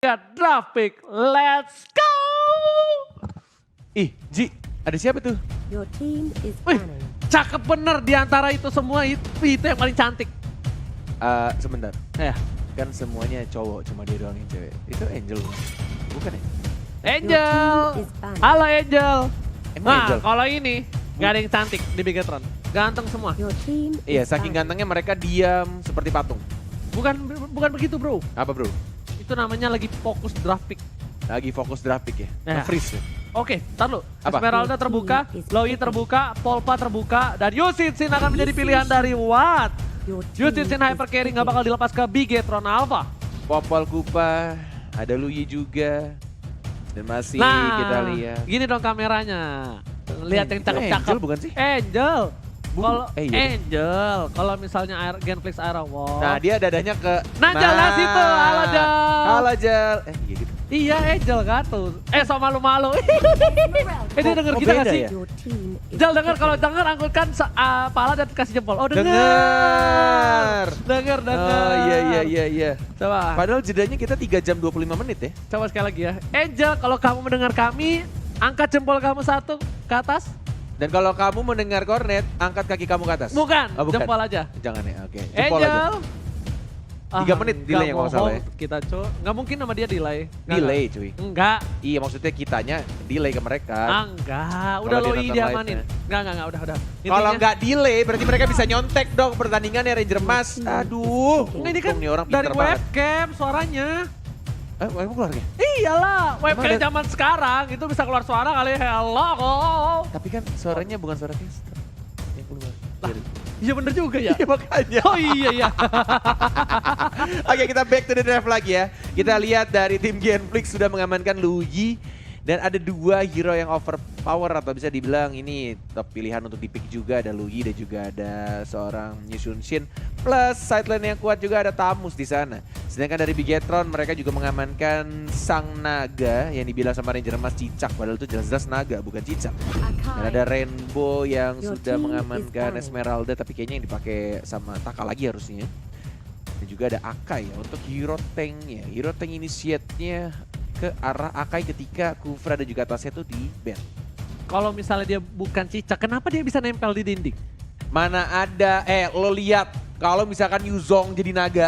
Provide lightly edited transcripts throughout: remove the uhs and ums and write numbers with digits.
dan draft pick. Let's go! Ih, Ji, ada siapa tuh? Your team is Wih, banning. cakep bener di antara itu semua itu yang paling cantik. Sebentar, Ya, kan semuanya cowok, cuma dia doang yang cewek. Itu Angel bukan ya? Angel. is banned. Halo Angel. Emang Nah, Angel? kalau ini gak ada yang cantik di Bigetron. Ganteng semua. Your team Iya, is saking banned. gantengnya mereka diam seperti patung. Bukan begitu bro. Apa bro? Itu namanya lagi fokus draft pick. Lagi fokus draft pick ya? Ya. Nge-freeze ya? Oke, tar lu. Apa? Esmeralda terbuka, Loi terbuka, Polpa terbuka, dan Yusitsin akan menjadi pilihan dari Watt. Your team Yusitsin is Hyper Carry nggak bakal dilepas ke Bigetron Alpha. Popol Kupa, ada Luyi juga. Dan masih Nah, kita lihat. gini dong kameranya. Lihat yang Itu cakep-cakep. Angel bukan sih? Angel. Kalau iya. Angel, kalau misalnya Genflix Aira Wall. Nah, dia dadanya ke... Najal Nasitu, halo Jal. Halo Jal. Iya gitu. Iya Angel kan tuh. So malu-malu. Dia denger Kok kita beda nggak sih? ya? Your team is Jal denger, kalau denger angkutkan pala dan kasih jempol. Oh denger. Dengar. Denger. Oh iya. Coba. Padahal jedanya kita 3 jam 25 menit ya. Coba sekali lagi ya. Angel, kalau kamu mendengar kami, angkat jempol kamu satu ke atas. Dan kalau kamu mendengar kornet, angkat kaki kamu ke atas. Bukan, Oh, bukan. jempol aja. Jangan ya, oke. Jempol aja. Angel. 3 menit delay yang kalau salah ya. Kita nggak mungkin sama dia delay. Delay cuy. Enggak. Iya maksudnya kitanya delay ke mereka. Enggak. Udah Kalau dia Loi nonton diamanin. live-nya. Enggak, udah. Kalau Intinya- nggak delay berarti mereka bisa nyontek dong pertandingannya Ranger Emas. Aduh. Enggak, ini kan untung nih orang dari pinter banget. webcam suaranya. Emang keluar ya? Iyalah, webcam ada- zaman sekarang itu bisa keluar suara kali. Hello. Tapi kan suaranya bukan suara caster. Yang keluar. Dari- Iya bener juga ya. Iya makanya. Oh iya. Oke kita back to the draft lagi ya. Kita lihat dari tim Genflix sudah mengamankan Luyi. Dan ada 2 hero yang overpower atau bisa dibilang ini top pilihan untuk di-pick juga. Ada Luyi dan juga ada seorang Yusun Shin. Plus sideline yang kuat juga ada Tamus di sana. Sedangkan dari Bigetron mereka juga mengamankan Sang Naga yang dibilang sama Ranger Emas cicak. Padahal itu jelas-jelas naga bukan cicak. Dan ada Rainbow yang Your sudah team is mengamankan banned. Esmeralda tapi kayaknya yang dipakai sama Taka lagi harusnya. Dan juga ada Akai ya untuk hero tanknya. Hero tank initiate-nya ke arah Akai ketika Kufra dan juga Tasya tuh di ban. Kalau misalnya dia bukan cicak, kenapa dia bisa nempel di dinding? Mana ada, lo lihat kalau misalkan Yuzong jadi naga,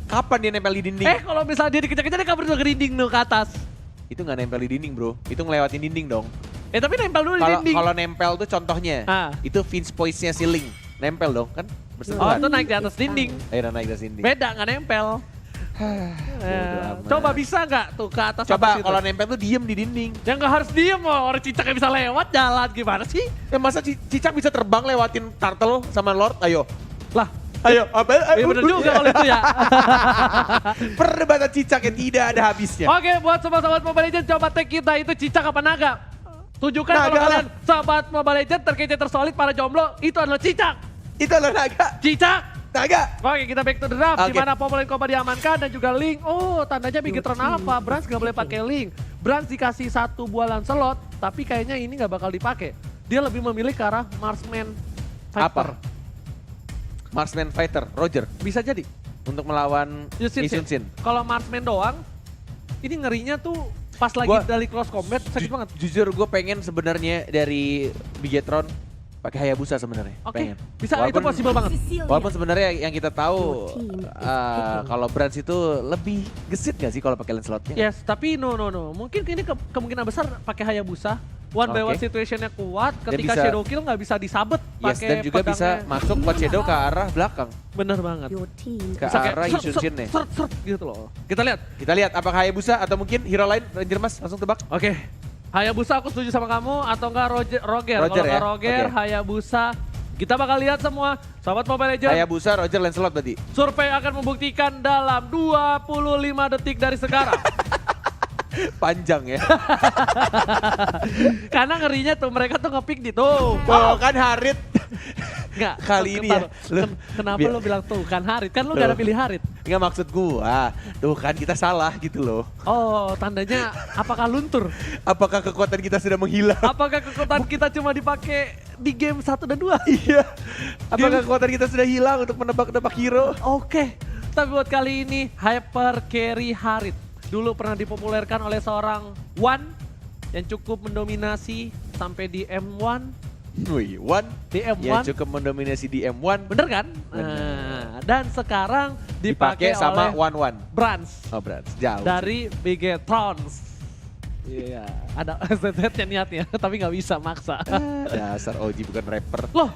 kapan dia nempel di dinding? Kalau misalnya dia dikejar-kejar dia kabur dulu ke dinding ke atas. Itu nggak nempel di dinding bro, itu ngelewatin dinding dong. Tapi nempel dulu di Kalau dinding. kalau nempel tuh contohnya, Ah. itu Vince Poise-nya si Link. Nempel dong kan Oh bersentuhan. itu naik di atas dinding. Akhirnya naik dari dinding. Beda nggak nempel. Bodo amat. Coba bisa nggak tuh ke atas Coba atas itu? kalau nempel tuh diem di dinding. Ya nggak harus diem orang cicaknya bisa lewat jalan gimana sih? Masa cicak bisa terbang lewatin turtle sama Lord? Ayo. Lah, Ayo, apa? iya bener juga kalau itu ya. Perdebatan cicak yang tidak ada habisnya. Oke, buat sobat-sobat Mobile Legends coba tag kita itu cicak apa naga? Tunjukkan Naga kalau lah. kalian sahabat Mobile Legends terkece tersolid para jomblo itu adalah cicak. Itu adalah naga. Cicak. Naga. Oke, kita back to the draft di Oke. mana Populate Koba diamankan dan juga Link. Oh, tandanya Bigetron Alpha. Brans nggak boleh pakai Link. Brans dikasih 1 bualan slot, tapi kayaknya ini nggak bakal dipakai. Dia lebih memilih ke arah Marksman Viper. Apa? Marksman Fighter, Roger. Bisa jadi. Untuk melawan Yusin Yusun Shin. Kalau Marksman doang, ini ngerinya tuh pas lagi Gua- dari close combat sakit banget. Jujur gue pengen sebenarnya dari Bigetron pakai Hayabusa sebenarnya. Oke, Pengen. bisa itu possible banget. Walaupun sebenarnya yang kita tahu Your team is picking. kalau Brands itu lebih gesit gak sih kalau pakai lens slotnya? Yes, tapi no. Mungkin ini kemungkinan besar pakai Hayabusa. One by one Oke. situationnya kuat, ketika bisa- Shadow Kill nggak bisa disabet Yes, pakai dan juga bisa pedangnya. masuk Pot Shadow ke arah belakang. Bener banget. Your team Ke Bisa kayak arah seret, Yusun seret, Shin nih. seret gitu loh. Kita lihat. Kita lihat apakah Hayabusa atau mungkin hero lain Ranger Mas langsung tebak. Oke. Hayabusa aku setuju sama kamu atau enggak Roger. Roger Kalau ya? enggak Roger, Oke. Hayabusa. Kita bakal lihat semua. Sahabat Mobile Legends, Hayabusa, Roger, lens slot berarti. survei akan membuktikan dalam 25 detik dari sekarang. Panjang ya. Karena ngerinya tuh mereka tuh ngepick di tuh. Oh kan Harit. Enggak. Kali ini ya, Kenapa biar- lu bilang tuh kan Harit? Kan lu gak ada pilih Harit. Enggak maksud gua. Tuh kan kita salah gitu loh. Oh, tandanya apakah luntur? Apakah kekuatan kita sudah menghilang? Apakah kekuatan kita cuma dipakai di game 1 dan 2? Iya. Apakah kekuatan kita sudah hilang untuk menebak-nebak hero? Oke. Tapi buat kali ini Hyper Carry Harit. dulu pernah dipopulerkan oleh seorang One yang cukup mendominasi sampai di M1. Wih, One Di M1. yang cukup mendominasi di M1. Bener kan? Bener. Nah, dan sekarang Dipakai dipakai sama oleh One. Brands Oh, berat. Jauh. dari Bigetrons. Iya, ada SZ-nya niatnya, tapi nggak bisa maksa. Dasar OG bukan rapper. Loh,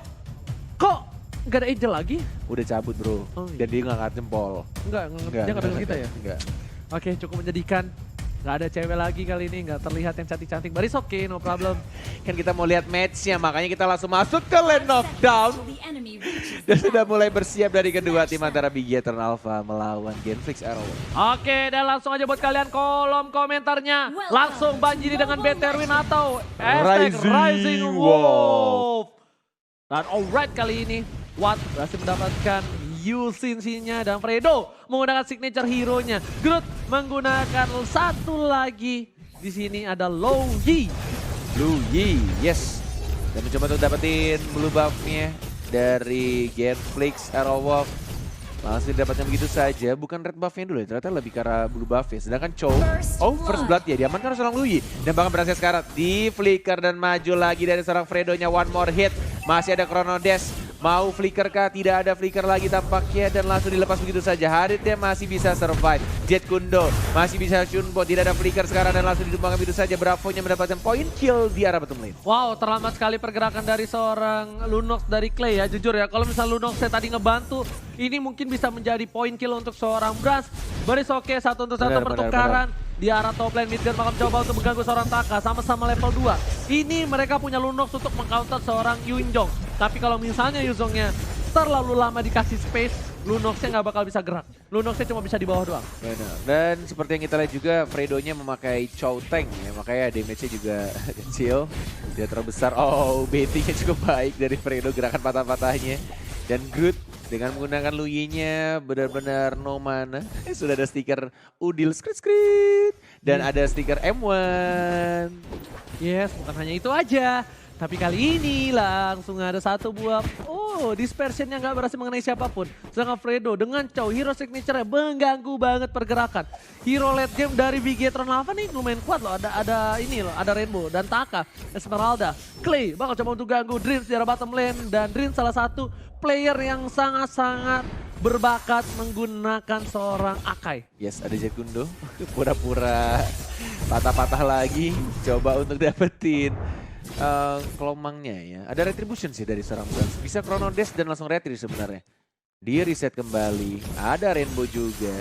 kok nggak ada Angel lagi? Udah cabut bro. Oh, iya. Dan dia ngangkat jempol. Enggak, dia nggak dengar kita ya? Enggak. Oke, cukup menjadikan. Nggak ada cewek lagi kali ini, nggak terlihat yang cantik-cantik. But it's okay, no problem. Kan kita mau lihat matchnya, makanya kita langsung masuk ke lane knockdown. Dan sudah mulai bersiap dari kedua tim antara Bigetron Alpha melawan Genflix Arrow. Oke, dan langsung aja buat kalian kolom komentarnya. Langsung banjiri dengan Betterwin atau hashtag Rising Wolf. Dan alright kali ini, Watt berhasil mendapatkan Yusin-nya dan Fredo menggunakan signature hero-nya. Groot menggunakan satu lagi. Di sini ada Low Yi. Lu Yi, yes. Dan mencoba untuk dapetin blue buff-nya dari Genflix Arrow Wolf. Langsung didapatkan begitu saja, bukan red buff-nya dulu ya, ternyata lebih ke arah blue buff ya. Sedangkan Chow, first blood ya, diamankan oleh seorang Lu Yi. Dan bahkan berhasil sekarang di flicker dan maju lagi dari seorang Fredo-nya, one more hit. Masih ada Chrono Dash. Mau flicker kah? Tidak ada flicker lagi tampaknya dan langsung dilepas begitu saja. Haritnya masih bisa survive. Jet Kundo masih bisa Shunbo. Tidak ada flicker sekarang dan langsung ditumbangkan begitu saja. Bravo-nya mendapatkan point kill di arah bottom lane. Wow, terlambat sekali pergerakan dari seorang Lunox dari Clay ya. Jujur ya, kalau misalnya Lunox saya tadi ngebantu, ini mungkin bisa menjadi point kill untuk seorang Brands. Baris oke, satu untuk satu pertukaran. Di arah top lane, Midgard bakal mencoba untuk mengganggu seorang Taka, sama-sama level 2. Ini mereka punya Lunox untuk mengcounter seorang Yunjong. Tapi kalau misalnya Yuzongnya terlalu lama dikasih space, Lunoxnya nggak bakal bisa gerak. Lunoxnya cuma bisa di bawah doang. Benar. Dan seperti yang kita lihat juga, Fredo-nya memakai Chow Tank ya, makanya damage-nya juga kecil, tidak terlalu besar. Oh, baiting-nya cukup baik dari Fredo, gerakan patah-patahnya. Dan Groot dengan menggunakan Lu Yi-nya benar-benar no mana. Sudah ada stiker Udil skrit-skrit. Dan ada stiker M1. Yes, bukan hanya itu aja. Tapi kali ini langsung ada satu buah, dispersion yang gak berhasil mengenai siapapun. Sedangkan Fredo dengan Chow, hero signature-nya mengganggu banget pergerakan. Hero late game dari Bigetron Alpha nih lumayan kuat loh. Ada ini loh, ada Rainbow dan Taka, Esmeralda, Clay bakal coba untuk ganggu Dreams di arah bottom lane. Dan Dreams salah satu player yang sangat-sangat berbakat menggunakan seorang Akai. Yes, ada Jet Kundo. Pura-pura patah-patah lagi. Coba untuk dapetin kelomangnya ya. Ada retribution sih dari seorang Brands. Bisa Chrono Dash dan langsung retri sebenarnya. Dia reset kembali. Ada Rainbow juga.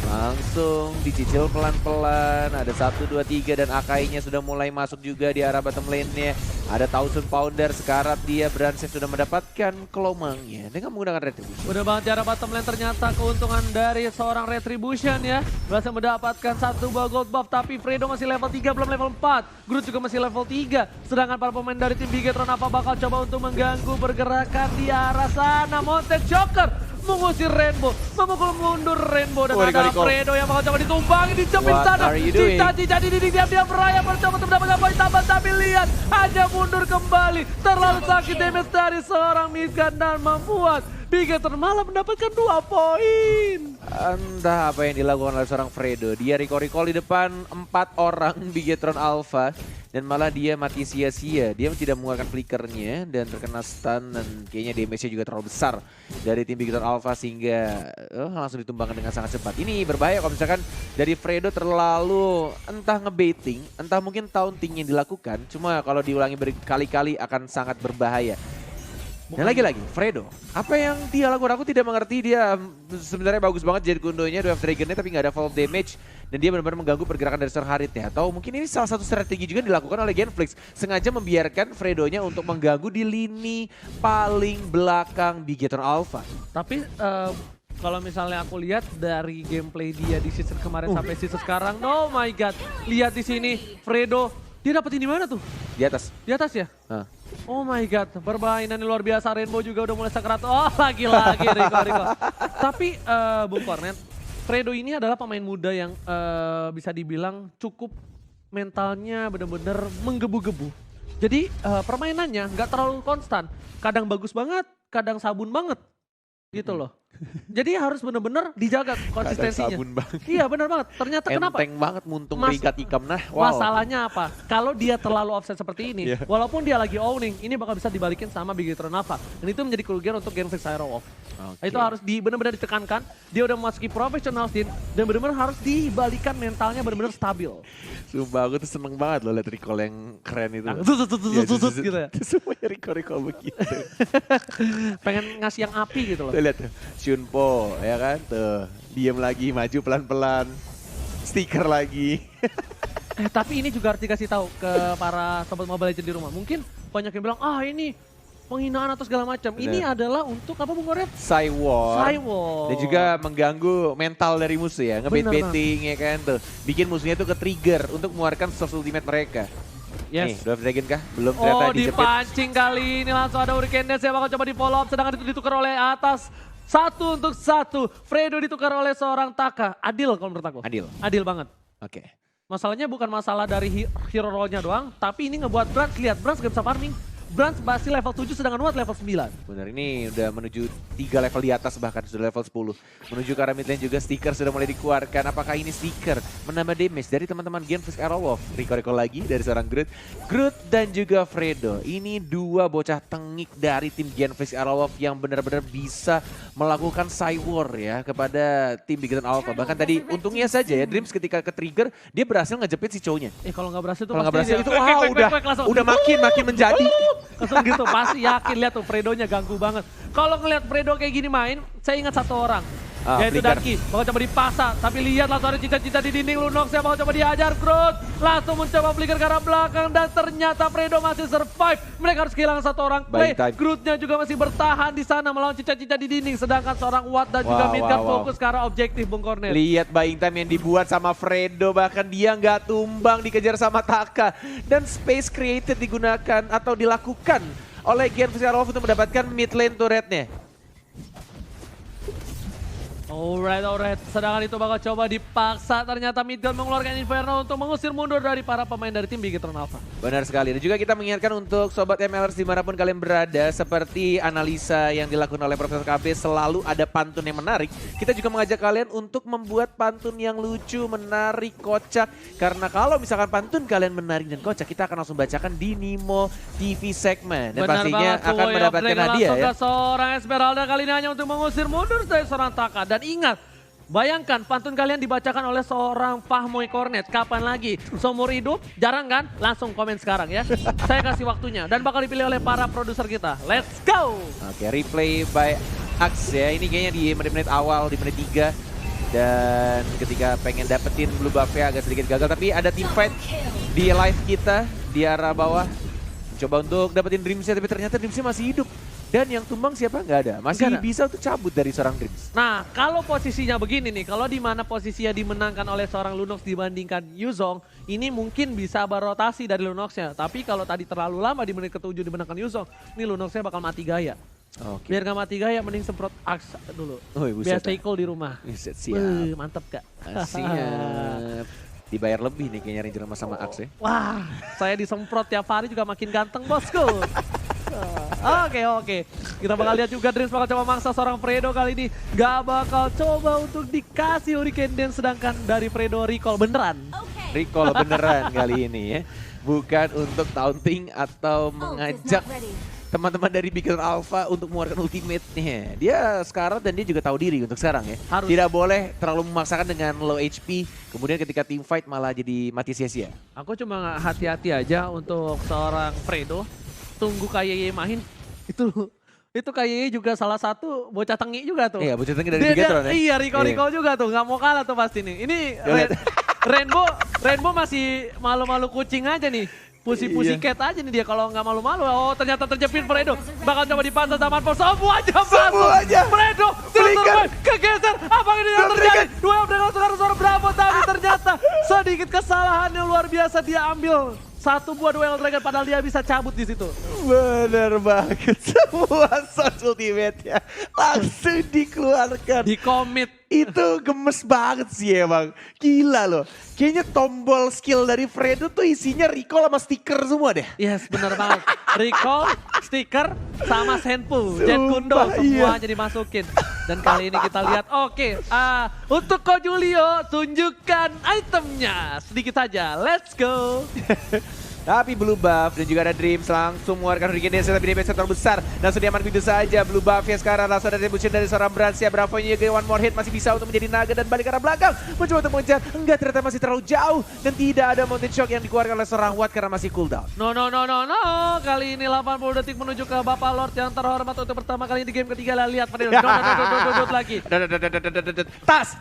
Langsung dicicil pelan-pelan. Ada 1, 2, 3 dan Akai-nya sudah mulai masuk juga di arah bottom lane-nya. Ada 1000 Pounder sekarat dia. Brands sudah mendapatkan kelomangnya dengan menggunakan retribution. Udah banget di arah bottom lane, ternyata keuntungan dari seorang Retribution ya. Berhasil mendapatkan satu buah gold buff, tapi Fredo masih level 3 belum level 4. Groot juga masih level 3. Sedangkan para pemain dari tim Bigetron apa bakal coba untuk mengganggu pergerakan di arah sana. Montek Joker mengusir Rainbow, memukul mundur Rainbow dan ada Fredo yang bakal coba ditumbangi, dicepin sana. Cica-cica diam-diam Raya mencoba untuk mendapatkan poin tambah, tapi lihat hanya mundur kembali. Terlalu sakit damage dari seorang Midgard dan membuat Bigetron malah mendapatkan 2 poin. Entah apa yang dilakukan oleh seorang Fredo. Dia recall di depan 4 orang Bigetron Alpha. Dan malah dia mati sia-sia. Dia tidak mengeluarkan flickernya dan terkena stun. Dan kayaknya damage-nya juga terlalu besar dari tim Bigetron Alpha. Sehingga langsung ditumbangkan dengan sangat cepat. Ini berbahaya kalau misalkan dari Fredo terlalu entah ngebaiting. Entah mungkin taunting yang dilakukan. Cuma kalau diulangi berkali-kali akan sangat berbahaya. Dan lagi-lagi, Fredo, apa yang dia lakukan aku tidak mengerti. Dia sebenarnya bagus banget jadi kundonya, Dwarf Dragon-nya tapi nggak ada fall damage. Dan dia benar-benar mengganggu pergerakan dari seorang Harit-nya. Atau mungkin ini salah satu strategi juga dilakukan oleh Genflix. Sengaja membiarkan Fredo-nya untuk mengganggu di lini paling belakang Bigetron Alpha. Tapi kalau misalnya aku lihat dari gameplay dia di season kemarin sampai season sekarang, oh my god. Lihat di sini, Fredo, dia dapetin di mana tuh? Di atas. Di atas ya? Oh my god, permainan luar biasa. Rainbow juga udah mulai sekarat. Oh lagi-lagi Rico. Tapi Bung Kornet, Fredo ini adalah pemain muda yang bisa dibilang cukup mentalnya bener-bener menggebu-gebu. Jadi permainannya nggak terlalu konstan. Kadang bagus banget, kadang sabun banget. Gitu loh. Jadi harus bener-bener dijaga konsistensinya. sabun banget. Iya benar banget. Ternyata kenapa? Enteng banget muntung Mas- berikat ikam. Nah, wow. Masalahnya apa? Kalau dia terlalu offset seperti ini, Iya. walaupun dia lagi owning, ini bakal bisa dibalikin sama Big Hero Nava. Dan itu menjadi kerugian untuk Genflix Aerowolf. Oke. Itu harus benar-benar ditekankan. Dia udah memasuki professional scene dan benar-benar harus dibalikan mentalnya benar-benar stabil. Sumpah aku tuh seneng banget loh liat recall yang keren itu. Nah, zut, gitu ya. Semuanya recall begitu. Pengen ngasih yang api gitu loh. Tuh lihat tuh, Shunpo ya kan tuh. Diem lagi, maju pelan-pelan. Stiker lagi. Tapi ini juga harus dikasih tahu ke para sobat Mobile Legends di rumah. Mungkin banyak yang bilang, ini penghinaan atau segala macam. Ini adalah untuk apa Bung Goret? Cywar. Cywar. Dan juga mengganggu mental dari musuh ya. Ngebait-baiting ya kan tuh. Bikin musuhnya tuh ke-trigger untuk mengeluarkan source ultimate mereka. Nih, Yes. Dwarf Dragon kah? Belum ternyata dijepit. Dipancing kali ini langsung ada Hurricane Dance yang bakal coba di follow up. Sedangkan itu ditukar oleh atas. 1 untuk 1. Fredo ditukar oleh seorang Taka. Adil kalau menurut aku. Adil. Adil banget. Oke. Masalahnya bukan masalah dari hero role-nya doang. Tapi ini ngebuat Brans, lihat Brans gak bisa farming. Brans masih level 7 sedangkan Watt level 9. Benar, ini udah menuju 3 level di atas, bahkan sudah level 10. Menuju ke arah mid lane juga stiker sudah mulai dikeluarkan. Apakah ini stiker menambah damage dari teman-teman Genflix Aerowolf? Recall lagi dari seorang Groot dan juga Fredo. Ini dua bocah tengik dari tim Genflix Aerowolf yang benar-benar bisa melakukan Cywar ya kepada tim Big Hero Alpha. Bahkan tadi untungnya saja ya Dreams ketika ke-trigger dia berhasil ngejepit si cownya. Kalau nggak berhasil tuh Kalau nggak pasti berhasil dia itu udah makin menjadi. Langsung gitu, pasti yakin lihat tuh Fredonya ganggu banget. Kalau ngelihat Fredo kayak gini main, saya ingat satu orang. Yaitu flicker. Danki, bakal coba dipaksa. Tapi lihat langsung ada cita-cita di dinding. Lunox yang bakal coba dihajar. Groot langsung mencoba flicker ke arah belakang. Dan ternyata Fredo masih survive. Mereka harus kehilangan satu orang play. Buying time. Grootnya juga masih bertahan di sana melawan cita-cita di dinding. Sedangkan seorang Watt dan juga Midgard fokus ke arah objektif Bung Cornet. Lihat buying time yang dibuat sama Fredo, bahkan dia nggak tumbang dikejar sama Taka. Dan space created digunakan atau dilakukan oleh Genflix Aerowolf untuk mendapatkan mid lane turretnya. Alright. Sedangkan itu bakal coba dipaksa. Ternyata Midgard mengeluarkan Inferno untuk mengusir mundur dari para pemain dari tim Big Hero Alpha. Benar sekali. Dan juga kita mengingatkan untuk Sobat MLers dimanapun kalian berada, seperti analisa yang dilakukan oleh Profesor KB, selalu ada pantun yang menarik. Kita juga mengajak kalian untuk membuat pantun yang lucu, menarik, kocak. Karena kalau misalkan pantun kalian menarik dan kocak, kita akan langsung bacakan di Nimo TV segmen. Dan Benar pastinya banget, akan mendapatkan hadiah ya. Seorang Esmeralda kali ini hanya untuk mengusir mundur dari seorang Taka. Dan ingat, bayangkan pantun kalian dibacakan oleh seorang Fahmoy Cornet. Kapan lagi? Seumur hidup? Jarang kan? Langsung komen sekarang ya. Saya kasih waktunya. Dan bakal dipilih oleh para produser kita. Let's go! Oke, replay by Axe ya. Ini kayaknya di menit-menit awal, di menit 3. Dan ketika pengen dapetin blue buff-nya agak sedikit gagal. Tapi ada team fight di live kita di arah bawah. Coba untuk dapetin Dreams-nya, tapi ternyata Dreams-nya masih hidup. Dan yang tumbang siapa? Nggak ada. Masih Nggak ada. bisa untuk cabut dari seorang Dreams. Nah, kalau posisinya begini nih, kalau di mana posisinya dimenangkan oleh seorang Lunox dibandingkan Yuzong, ini mungkin bisa berotasi dari Lunox-nya. Tapi kalau tadi terlalu lama di menit ke-7 dimenangkan Yuzong, ini Lunox-nya bakal mati gaya. Oke. Biar nggak mati gaya, mending semprot Axe dulu. Biar stay cool di rumah. Buset, siap. Mantep Kak. Siap. Dibayar lebih nih kayaknya Ranger sama Axe ya. Wah, saya disemprot tiap hari juga makin ganteng bosku. Oke. Kita bakal lihat juga Dreams bakal coba mangsa seorang Fredo kali ini. Gak bakal coba untuk dikasih Hurricane Dance, sedangkan dari Fredo recall beneran. Recall beneran kali ini ya. Bukan untuk taunting atau mengajak teman-teman dari Big Hero Alpha untuk mengeluarkan ultimate-nya. Dia sekarat dan dia juga tahu diri untuk sekarang ya. Harus. Tidak boleh terlalu memaksakan dengan low HP. Kemudian ketika team fight malah jadi mati sia-sia. Aku cuma hati-hati aja untuk seorang Fredo. Tunggu KYY main. Itu KYY juga salah satu bocah tengi juga tuh. Iya, bocah tengi dari Bigetron ya. Iya, recall juga tuh. Nggak mau kalah tuh pasti nih. Ini Rainbow masih malu-malu kucing aja nih. Pusi-pusi cat aja nih dia kalau nggak malu-malu. Oh, ternyata terjepit Fredo. Bakal coba dipantau sama Manpor. Semuanya masuk. Fredo kegeser. Apa ini yang terjadi? Duel dengan suara Bravo tapi ternyata sedikit kesalahan yang luar biasa dia ambil. Satu buah duel Dragon padahal dia bisa cabut di situ. Bener banget. Semua source ultimate-nya langsung dikeluarkan. Di commit. Itu gemes banget sih emang. Gila loh. Kayaknya tombol skill dari Fredo tuh isinya recall sama stiker semua deh. Yes, bener banget. Recall, stiker, sama Senpu, Jet Kundo Sumpah, semuanya iya. dimasukin. Dan kali ini kita lihat, oke, untuk Ko Julio, tunjukkan itemnya. Sedikit saja, let's go. Tapi Blue Buff dan juga ada Dreams langsung mengeluarkan Hurricane Dance tapi damage terlalu besar. Langsung diaman begitu saja Blue Buff ya sekarang. Langsung ada retribution dari seorang Brancia. Bravo-nya juga one more hit masih bisa untuk menjadi naga dan balik ke arah belakang. Mencoba untuk mengejar. Enggak, ternyata masih terlalu jauh. Dan tidak ada Mountain Shock yang dikeluarkan oleh seorang Watt karena masih cooldown. No. Kali ini 80 detik menuju ke Bapak Lord yang terhormat untuk pertama kali di game ketiga. Lihat pada dot lagi. Tas.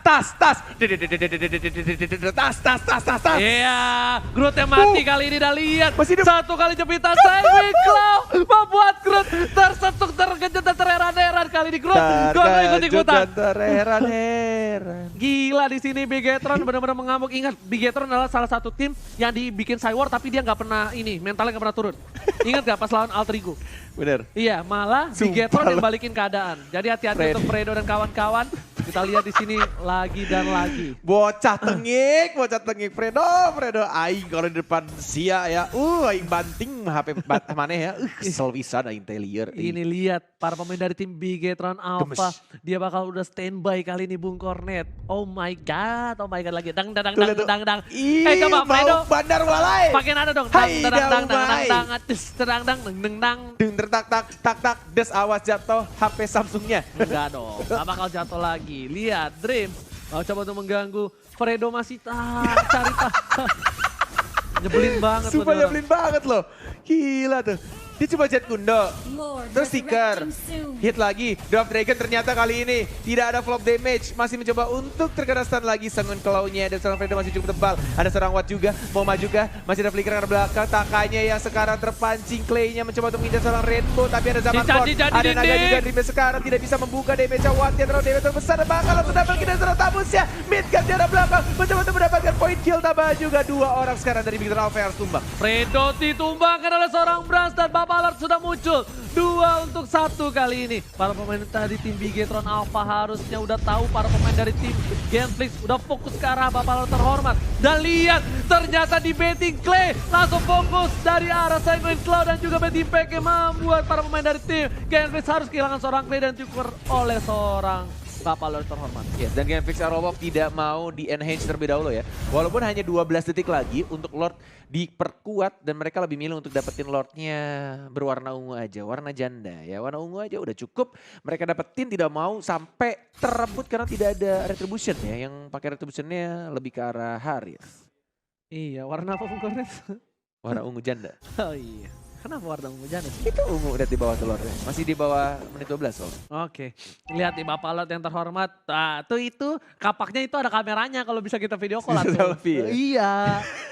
Iya, Groot yang mati kali ini dah lihat. Masih hidup. Satu kali jepitan Sanguine Claw membuat Groot tersetuk, terkejut dan terheran-heran kali ini Groot. Groot ikut-ikutan. Terheran-heran. Gila di sini Bigetron benar-benar mengamuk. Ingat Bigetron adalah salah satu tim yang dibikin Cywar tapi dia nggak pernah mentalnya nggak pernah turun. Ingat gak pas lawan Altrigo? Bener. Iya, malah Sumpah Bigetron yang loh. balikin keadaan. Jadi hati-hati untuk Fredo dan kawan-kawan. Kita lihat di sini lagi dan lagi. Bocah tengik Fredo aing kalau di depan sia ya. Aing banting HP mana ya. Kesel pisan aing teh lieur. Ini lihat para pemain dari tim Bigetron Alpha. Dia bakal udah standby kali ini Bung Cornet. Oh my god lagi. Dang. Coba Fredo. Bandar walai. Pakai nada dong. Deng tak des awas jatuh HP Samsungnya. Enggak dong, gak bakal jatuh lagi. Lihat, Dream. Mau coba untuk mengganggu. Fredo masih cari Nyebelin banget loh. Sumpah dia orang. nyebelin banget loh. Gila tuh. Dia coba jet kundo. Terus stiker. Hit lagi. Drop Dragon ternyata kali ini tidak ada flop damage. Masih mencoba untuk terkena stun lagi. Sangun claw-nya dan seorang Fredo masih cukup tebal. Ada seorang Watt juga. Mau maju juga. Masih ada flicker ke belakang. Takanya yang sekarang terpancing. Clay-nya mencoba untuk mengincar seorang Rainbow. Tapi ada zaman Ford. Ada naga juga. Dream sekarang tidak bisa membuka damage Watt. Yang terlalu damage terbesar. Dan bakal langsung double kill dari seorang Tabusnya. Midgard di arah belakang. Mencoba untuk mendapatkan point kill. Tambah juga 2 orang sekarang dari Big Alpha yang harus tumbang. Fredo ditumbangkan oleh seorang Brans dan Bapak Lord sudah muncul. 2 untuk 1 kali ini. Para pemain tadi tim Bigetron Alpha harusnya udah tahu para pemain dari tim Genflix udah fokus ke arah Bapak Lord terhormat. Dan lihat ternyata di betting Clay langsung fokus dari arah Sanguine Claw dan juga betting pack yang membuat para pemain dari tim Genflix harus kehilangan seorang Clay dan diukur oleh seorang Bapak Lord terhormat. Yes, dan Genflix Arrowwolf tidak mau di-enhance terlebih dahulu ya. Walaupun hanya 12 detik lagi untuk Lord diperkuat dan mereka lebih milih untuk dapetin Lordnya berwarna ungu aja, warna janda ya. Warna ungu aja udah cukup. Mereka dapetin tidak mau sampai terebut karena tidak ada retribution ya. Yang pakai retributionnya lebih ke arah Haris. Iya, warna apa Bung Cornet? Warna ungu janda. Oh iya. Kenapa warna ungu janda? Itu ungu lihat di bawah telurnya. Masih di bawah menit 12 loh. Oke, lihat di Bapak Lord yang terhormat. Tuh itu kapaknya itu ada kameranya kalau bisa kita video call Bisa atau. selfie ya? Iya.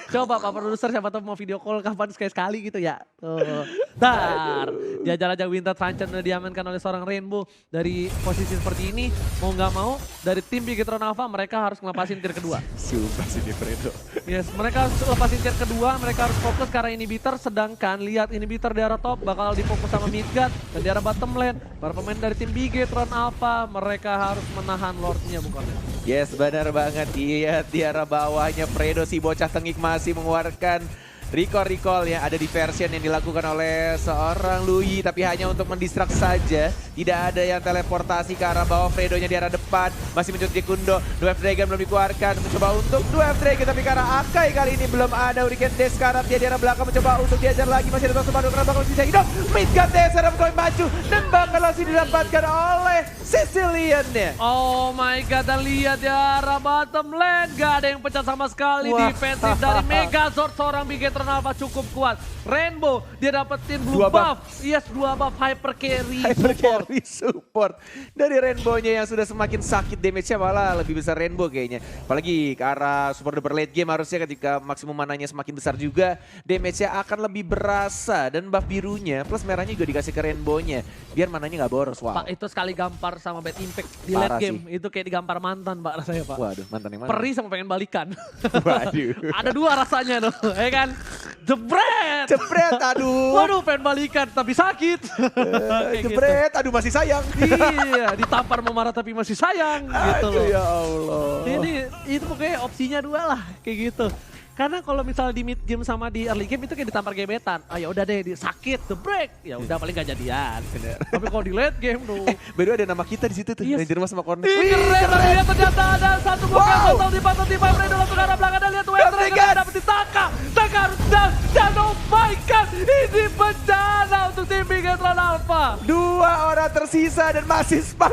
Coba Pak Produser siapa tahu mau video call kapan sekali-sekali gitu ya. Tuh. Dar. Dia jalan-jalan Winter Truncheon udah diamankan oleh seorang Rainbow. Dari posisi seperti ini mau nggak mau dari tim Bigetron Alpha mereka harus ngelepasin tier kedua. Sumpah sih di Fredo. Yes, mereka harus lepasin tier kedua, mereka harus fokus karena inhibitor, sedangkan lihat inhibitor di arah top bakal difokus sama Midgard dan di arah bottom lane. Para pemain dari tim Bigetron Alpha, mereka harus menahan Lordnya bukan? Yes, benar banget. Iya, di arah bawahnya Fredo si bocah tengik masih mengeluarkan recall yang ada di version yang dilakukan oleh seorang Lui, tapi hanya untuk mendistract saja. Tidak ada yang teleportasi ke arah bawah. Fredo-nya di arah depan masih mencuci Kundo. Dwarf Dragon belum dikeluarkan, mencoba untuk Dwarf Dragon tapi ke arah Akai kali ini belum ada. Hurricane Dash sekarang dia di arah belakang mencoba untuk diajar lagi. Masih ada Tosubado karena bakal bisa hidup. Midgard Dash ada mencoba maju dan bakal langsung didapatkan oleh Sicilian-nya. Oh my god, dan lihat di arah bottom lane gak ada yang pecah sama sekali. Wah. Defensif dari Megazord seorang Bigetron Alpha cukup kuat. Rainbow dia dapetin blue Dua buff. Yes, 2 buff hyper carry support. Carry support dari Rainbow-nya yang sudah semakin sakit, damage-nya malah lebih besar Rainbow kayaknya. Apalagi ke arah support super late game harusnya ketika maksimum mananya semakin besar juga damage-nya akan lebih berasa. Dan buff birunya plus merahnya juga dikasih ke Rainbow-nya biar mananya nggak boros. Wow. Pak itu sekali gampar sama bad impact di Parah late game. sih. Itu kayak digampar mantan Pak rasanya Pak. Waduh, mantan yang mana? Perih sama pengen balikan. Waduh. Ada 2 rasanya tuh, ya kan? Jebret! Jebret, aduh. Waduh pengen balikan tapi sakit. Kayak gitu. Jebret, aduh masih sayang. Iya, ditampar memarah tapi masih sayang gitu Aduh loh. ya Allah. Ini itu pokoknya opsinya 2 lah kayak gitu. Karena kalau misalnya di mid game sama di early game itu kayak ditampar gebetan. Ah ya udah deh, sakit, the break. Ya udah paling gak jadian. Tapi kalau di late game tuh. By the way ada nama kita di situ tuh. Yes. Ranger Mas sama Cornet. Ih, keren, tapi lihat ternyata ada satu gol yang total di pantat di Fredo langsung ke arah belakang dan lihat Wenger yang dapat di Taka. Taka harus dan oh my god, ini bencana untuk tim Bigetron Alpha. 2 orang tersisa dan masih spam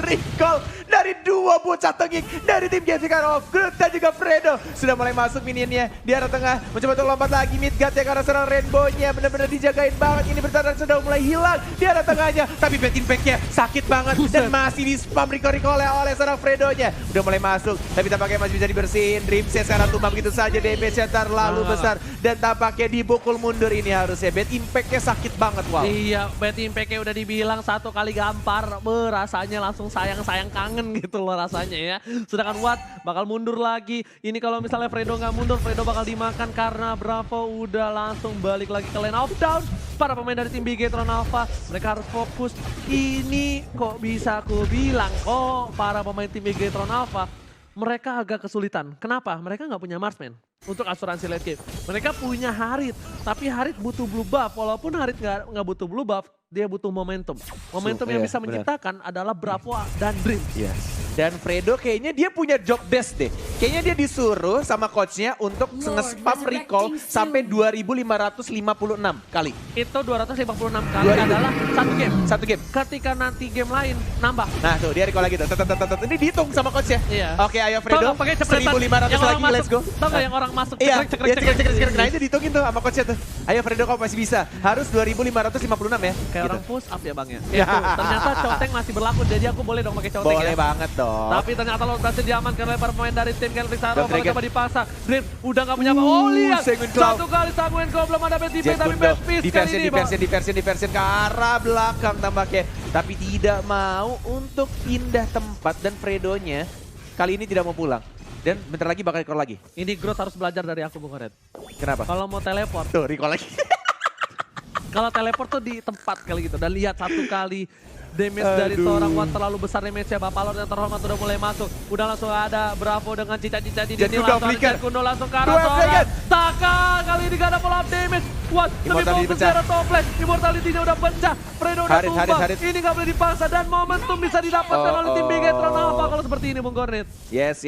recall dari 2 bocah tengik dari tim Genshin of Groot dan juga Fredo. Sudah mulai masuk minionnya di arah tengah. Mencoba untuk lompat lagi Midgard ya karena serang Rainbow-nya benar-benar dijagain banget. Ini bertahan sudah mulai hilang di arah tengahnya. Tapi bad impact-nya sakit banget dan masih di spam recall oleh serang Fredo-nya. Udah mulai masuk tapi tampaknya masih bisa dibersihin. Dreamset sekarang tumbang begitu saja, damage-nya terlalu besar dan tampaknya dipukul mundur ini harusnya. Bad impact-nya sakit banget, wow. Iya, bad impact-nya udah dibilang 1 kali gampar, rasanya langsung sayang-sayang kangen gitu loh rasanya ya. Sedangkan Watt bakal mundur lagi. Ini kalau misalnya Fredo nggak mundur, Fredo bakal dimakan karena Bravo udah langsung balik lagi ke lane of down. Para pemain dari tim Bigetron Alpha, mereka harus fokus. Ini kok bisa aku bilang kok para pemain tim Bigetron Alpha mereka agak kesulitan. Kenapa? Mereka nggak punya marksman untuk asuransi late game. Mereka punya Harit, tapi Harit butuh blue buff. Walaupun Harit nggak butuh blue buff, dia butuh momentum. Momentum yang bisa menciptakan adalah Bravo dan Dream. Yes. Dan Fredo kayaknya dia punya job desk deh. Kayaknya dia disuruh sama coachnya untuk nge-spam recall sampai 2556 kali. Itu 256 kali adalah satu game. Satu game. Ketika nanti game lain nambah. Nah tuh dia recall lagi tuh. Ini dihitung sama coachnya. Iya. Oke ayo Fredo, 1500 lagi, let's go. Tau gak yang orang masuk Iya, cekrek. nah itu dihitungin tuh sama coachnya tuh. Ayo Fredo kau masih bisa. Harus 2556 ya. Kayak gitu. orang push up ya bang ya. Itu, ternyata conteng masih berlaku, jadi aku boleh dong pakai conteng Boleh ya. banget dong. Tapi ternyata lo berhasil diamankan oleh para pemain dari tim Galactic Saro. Dragon. Coba dipaksa. Dream udah gak punya apa. Oh lihat, Sanguine Claw. satu kali Sanguine Claw belum ada BTP Jet tapi Kundo, best piece kali ini bang. diversion ke arah belakang tampaknya. Tapi tidak mau untuk pindah tempat dan Fredonya kali ini tidak mau pulang. Dan bentar lagi bakal recall lagi. Ini Groot harus belajar dari aku Bung Red. Kenapa? Kalau mau teleport, Tuh recall lagi. kalau teleport tuh di tempat kali gitu. Dan lihat satu kali damage dari seorang Watt terlalu besar damage-nya. Bapalor yang terhormat udah mulai masuk. Udah langsung ada Bravo dengan cica-cica di sini. Langsung ada Jet Kundo langsung ke arah seorang Taka. Kali ini gak ada follow up damage. Watt lebih fokus ke arah top lane. Immortality-nya udah pecah. Fredo udah tumbang. Ini gak boleh dipaksa dan momentum bisa didapatkan oleh tim Bigetron Alpha kalau seperti ini Bung Kornet. Yes.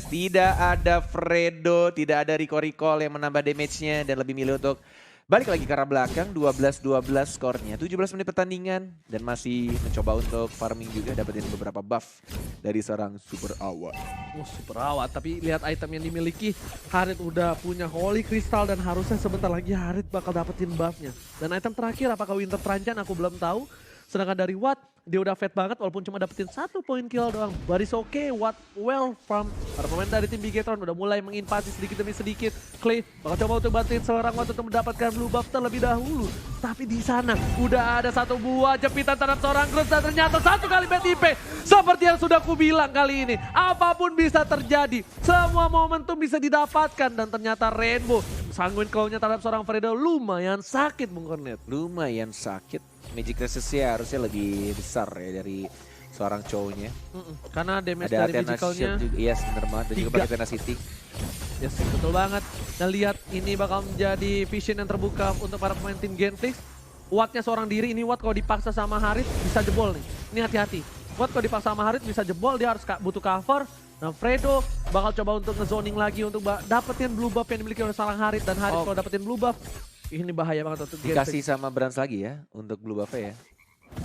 Tidak ada Fredo, tidak ada recall yang menambah damage-nya dan lebih milih untuk balik lagi ke arah belakang. 12-12 skornya, 17 menit pertandingan dan masih mencoba untuk farming juga, dapetin beberapa buff dari seorang Super Awat. Oh super awat, tapi lihat item yang dimiliki. Harit udah punya Holy Crystal dan harusnya sebentar lagi Harit bakal dapetin buffnya. Dan item terakhir apakah Winter Trancan aku belum tahu. Sedangkan dari Watt, dia udah fat banget walaupun cuma dapetin 1 poin kill doang. Baris oke, Watt well farm. Para pemain dari tim Bigetron udah mulai menginvasi sedikit demi sedikit. Clay bakal coba untuk bantuin seorang Watt untuk mendapatkan blue buff terlebih dahulu. Tapi di sana udah ada satu buah jepitan terhadap seorang Groot dan ternyata 1 kali BTP. Seperti yang sudah aku bilang kali ini, apapun bisa terjadi. Semua momentum bisa didapatkan dan ternyata Rainbow Sanguine Claw-nya terhadap seorang Fredo lumayan sakit Bung Kornet. Lumayan sakit. Magic resistnya harusnya lebih besar ya dari seorang cowoknya. Karena damage Ada dari Athena Magical-nya. Shield juga, iya bener banget. Dan juga 3. pakai Tenacity. Yes, betul banget. Dan lihat ini bakal menjadi vision yang terbuka untuk para pemain tim Genflix. Wattnya seorang diri, ini Watt kalau dipaksa sama Harit bisa jebol nih. Ini hati-hati. Watt kalau dipaksa sama Harit bisa jebol, dia harus butuh cover. Nah Fredo bakal coba untuk nge-zoning lagi untuk dapetin blue buff yang dimiliki oleh seorang Harit. Dan Harit kalau dapetin blue buff, ini bahaya banget untuk Genflix. Dikasih sama Brands lagi ya untuk blue buff-nya ya.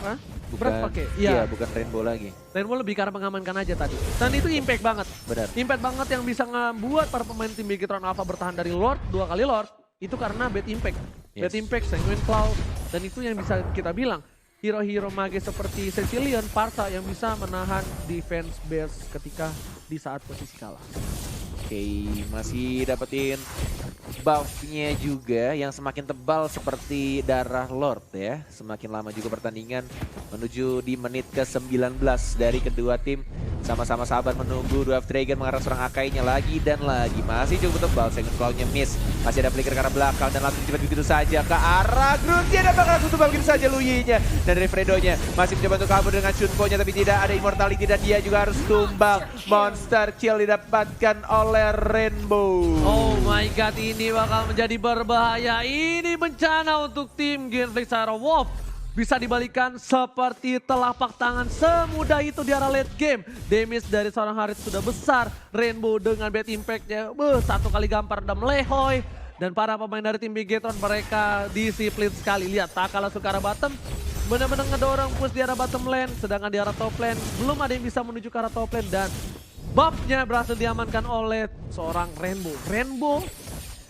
Hah? Bukan, Berat pakai? Iya, bukan Rainbow lagi. Rainbow lebih karena mengamankan aja tadi. Dan itu impact banget. Benar. Impact banget yang bisa ngebuat para pemain tim Bigetron Alpha bertahan dari Lord, 2 kali Lord. Itu karena bad impact. Yes. Bad impact, Sanguine Claw. Dan itu yang bisa kita bilang. Hero-hero mage seperti Cecilion, Parsa yang bisa menahan defense base ketika di saat posisi kalah. Oke, masih dapetin buff-nya juga yang semakin tebal seperti darah Lord ya. Semakin lama juga pertandingan menuju di menit ke-19 dari kedua tim. Sama-sama sabar menunggu Dwarf Dragon mengarah seorang Akainya lagi dan lagi. Masih cukup tebal, second claw-nya miss. Masih ada flicker ke arah belakang dan langsung cepat begitu saja ke arah Grunty. Dan bakal langsung tumbang begitu saja Luyi-nya. Dan dari Fredo-nya masih mencoba untuk kabur dengan Shunpo-nya, tapi tidak ada immortality dan dia juga harus tumbang. Monster kill didapatkan oleh Rainbow. Oh my god, ini bakal menjadi berbahaya. Ini bencana untuk tim Genflix Aerowolf. Bisa dibalikan seperti telapak tangan semudah itu di arah late game. Damage dari seorang Harit sudah besar. Rainbow dengan bad impact-nya satu kali gampar dan melehoy. Dan para pemain dari tim Bigetron mereka disiplin sekali. Lihat Taka langsung ke arah bottom. Benar-benar ngedorong push di arah bottom lane. Sedangkan di arah top lane belum ada yang bisa menuju ke arah top lane. Dan buff-nya berhasil diamankan oleh seorang Rainbow. Rainbow,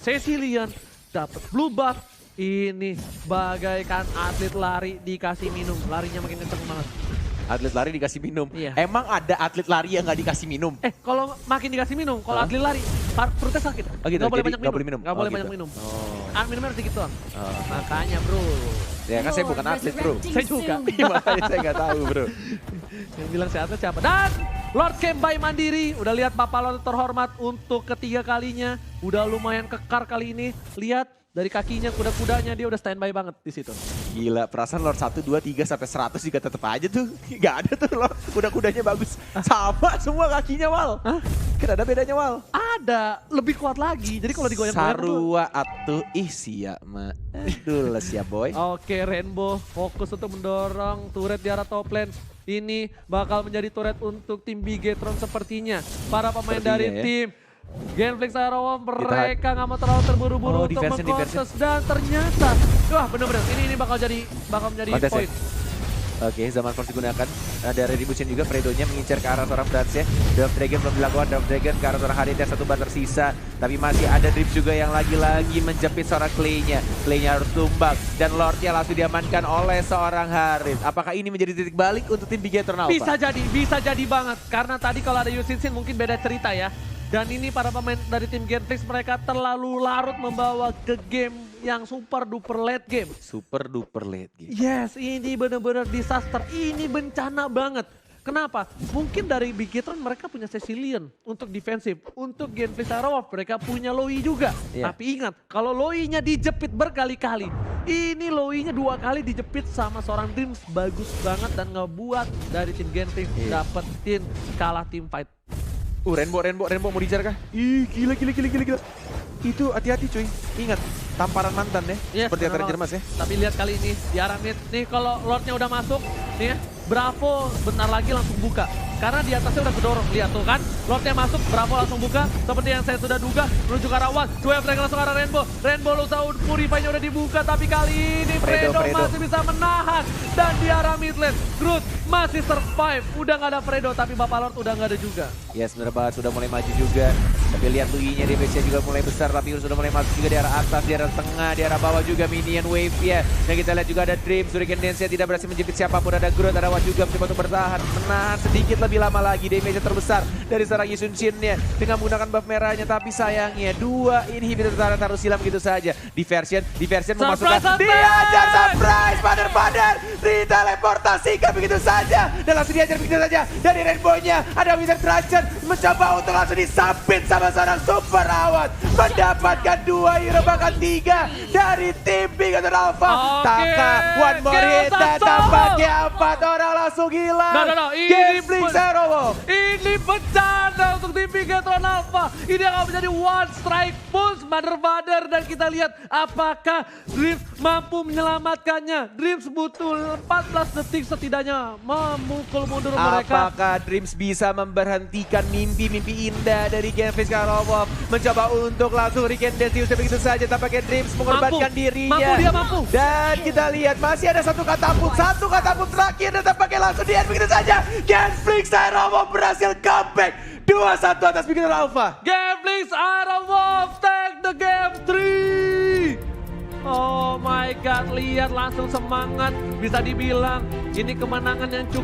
Cecilian dapat blue buff. Ini bagaikan atlet lari dikasih minum. Larinya makin kenceng banget. Atlet lari dikasih minum? Iya. Emang ada atlet lari yang nggak dikasih minum? Kalau makin dikasih minum, kalau atlet lari, perutnya sakit. Oh gitu, Nggak boleh jadi banyak nggak boleh minum? Nggak Oh boleh gitu. banyak minum. Oh. Minumnya harus dikit doang. Oh. Makanya bro. Ya kan saya bukan atlet bro. Saya juga. Makanya saya nggak tahu bro. Yang bilang saya atlet siapa? Dan Lord Camp by Mandiri. Udah lihat Bapak Lord terhormat untuk ketiga kalinya. Udah lumayan kekar kali ini. Lihat. Dari kakinya, kuda-kudanya dia udah standby banget di situ. Gila, perasaan Lord 1, 2, 3 sampai 100 juga tetep aja tuh. Gak ada tuh Lord, kuda-kudanya bagus. Sama semua kakinya Wal. Hah? Kan ada bedanya Wal. Ada, lebih kuat lagi. Jadi kalau digoyang-goyang tuh. Sarua atuh siap ma. Aduh siap boy. Oke, Rainbow fokus untuk mendorong turret di arah top lane. Ini bakal menjadi turret untuk tim Bigetron sepertinya. Para pemain Sepertinya dari ya. tim Genflix Aerowolf mereka nggak mau terlalu terburu-buru untuk mengkontes dan ternyata wah bener-bener ini bakal menjadi Kontes poin. ya? Oke, zaman force digunakan. Ada Retribution juga, Fredo-nya mengincar ke arah seorang Franz ya. Dwarf Dragon belum dilakukan, Dwarf Dragon ke arah seorang Harit yang satu bar tersisa. Tapi masih ada Drips juga yang lagi-lagi menjepit seorang Clay-nya. Clay-nya harus tumbang dan Lord-nya langsung diamankan oleh seorang Harit. Apakah ini menjadi titik balik untuk tim Bigetron Alpha? Bisa jadi banget. Karena tadi kalau ada Yusin Sin mungkin beda cerita ya. Dan ini para pemain dari tim Genflix mereka terlalu larut membawa ke game yang super duper late game. Super duper late game. Yes, ini benar-benar disaster. Ini bencana banget. Kenapa? Mungkin dari Bigetron mereka punya Cecilian untuk defensif. Untuk Genflix Aerowolf mereka punya Loi juga. Iya. Tapi ingat, kalau Loi-nya dijepit berkali-kali. Ini Loi-nya 2 kali dijepit sama seorang Dreams. Bagus banget dan ngebuat dari tim Genflix dapetin kalah tim fight. Rainbow mau dijar kah? Ih, gila. Itu hati-hati cuy. Ingat, tamparan mantan ya. Yes, seperti yang benar terjemas ya. banget. Tapi lihat kali ini di arah mid. Nih kalau Lordnya udah masuk, nih ya, Bravo bentar lagi langsung buka. Karena di atasnya udah kedorong, lihat tuh kan. Lordnya masuk, Bravo langsung buka. Seperti yang saya sudah duga, menuju ke arah Wan. Dwarf Dragon langsung ke arah Rainbow. Rainbow Lusaud Purify-nya udah dibuka, tapi kali ini Fredo masih bisa menahan. Dan di arah mid lane, Groot masih survive. Udah gak ada Fredo, tapi Bapak Lord udah gak ada juga. Yes, bener banget. Sudah mulai maju juga. Tapi lihat Luyi-nya, DPS-nya juga mulai besar. Tapi sudah mulai masuk juga di arah atas, di arah tengah, di arah bawah juga minion wave ya. Dan kita lihat juga ada Dream, Shuriken Dance-nya tidak berhasil menjepit siapapun. Ada Groot, ada Wan juga mencoba untuk bertahan. Menahan sedikit lebih lama lagi. Damage terbesar dari seorang Yusun Shin-nya. Dengan menggunakan buff merahnya. Tapi sayangnya, 2 inhibitor taruh silam gitu saja. Diversion memasukkan. Diajar surprise, padar. Diteleportasikan begitu saja. Dan langsung diajar begitu saja. Dari Rainbow-nya ada Wizard Dragon mencoba untuk langsung disapit sama seorang super awat. Mendapatkan 2 hero bahkan 3 dari tim Bigetron Alpha. Taka, one more hit dan tampaknya 4 orang langsung hilang. No, Genflix Aerowolf. Ini bencana untuk tim Bigetron Alpha. Ini akan menjadi one strike punch Mother. Dan kita lihat apakah Dreams mampu menyelamatkannya. Dreams butuh 14 detik setidaknya memukul mundur mereka. Apakah Dreams bisa memberhentikan mimpi-mimpi indah dari Genflix Aerowolf? Mencoba untuk langsung Shuriken Dance diusir begitu saja. Tampaknya Dreams mengorbankan dirinya. Mampu. Dan kita lihat masih ada satu katapult terakhir. Dan tampaknya langsung di-end begitu saja. Genflix Aerowolf berhasil comeback. 2-1 atas Bigetron Alpha. Genflix Aerowolf take the game 3. Oh my god, lihat langsung semangat. Bisa dibilang ini kemenangan yang cukup